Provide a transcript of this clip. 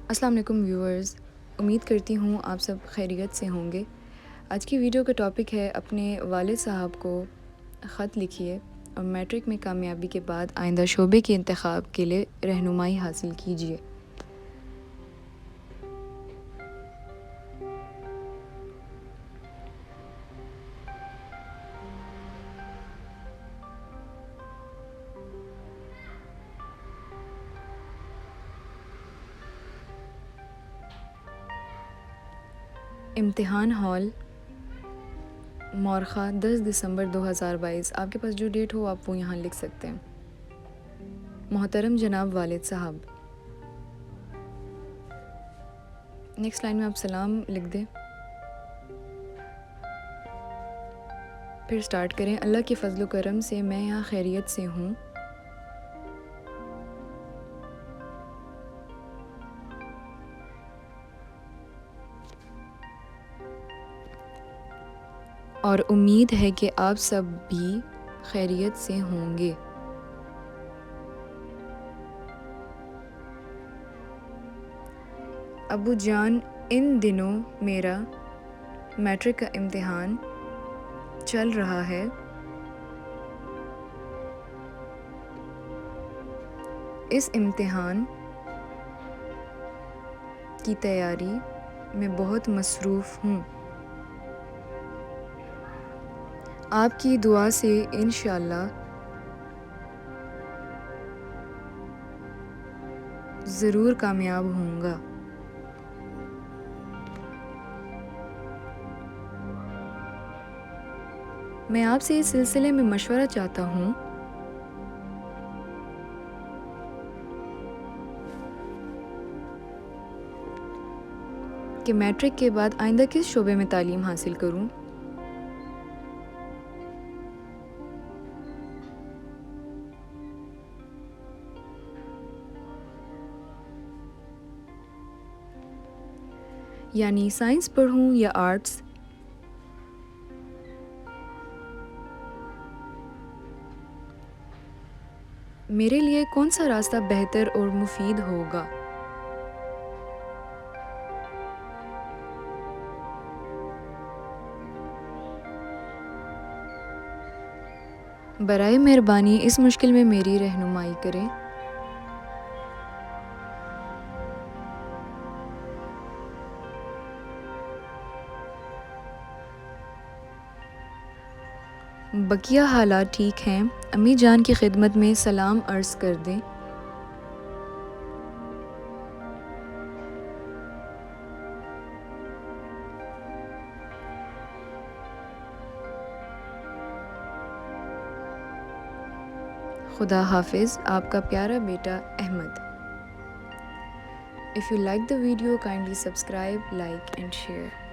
السلام علیکم ویورز، امید کرتی ہوں آپ سب خیریت سے ہوں گے۔ آج کی ویڈیو کا ٹاپک ہے اپنے والد صاحب کو خط لکھیے اور میٹرک میں کامیابی کے بعد آئندہ شعبے کے انتخاب کے لیے رہنمائی حاصل کیجیے۔ امتحان ہال مورخہ 10 دسمبر 2022۔ آپ کے پاس جو ڈیٹ ہو آپ وہ یہاں لکھ سکتے ہیں۔ محترم جناب والد صاحب، نیکسٹ لائن میں آپ سلام لکھ دیں، پھر سٹارٹ کریں۔ اللہ کے فضل و کرم سے میں یہاں خیریت سے ہوں۔ اور امید ہے کہ آپ سب بھی خیریت سے ہوں گے۔ ابو جان، ان دنوں میرا میٹرک کا امتحان چل رہا ہے۔ اس امتحان کی تیاری میں بہت مصروف ہوں۔ آپ کی دعا سے انشاءاللہ ضرور کامیاب ہوں گا۔ میں آپ سے اس سلسلے میں مشورہ چاہتا ہوں کہ میٹرک کے بعد آئندہ کس شعبے میں تعلیم حاصل کروں۔ یعنی سائنس پڑھوں یا آرٹس۔ میرے لیے کون سا راستہ بہتر اور مفید ہوگا؟ برائے مہربانی اس مشکل میں میری رہنمائی کریں۔ بقیہ حالات ٹھیک ہیں۔ امی جان کی خدمت میں سلام عرض کر دیں۔ خدا حافظ، آپ کا پیارا بیٹا Ahmad. If you like the video, kindly subscribe, like and share.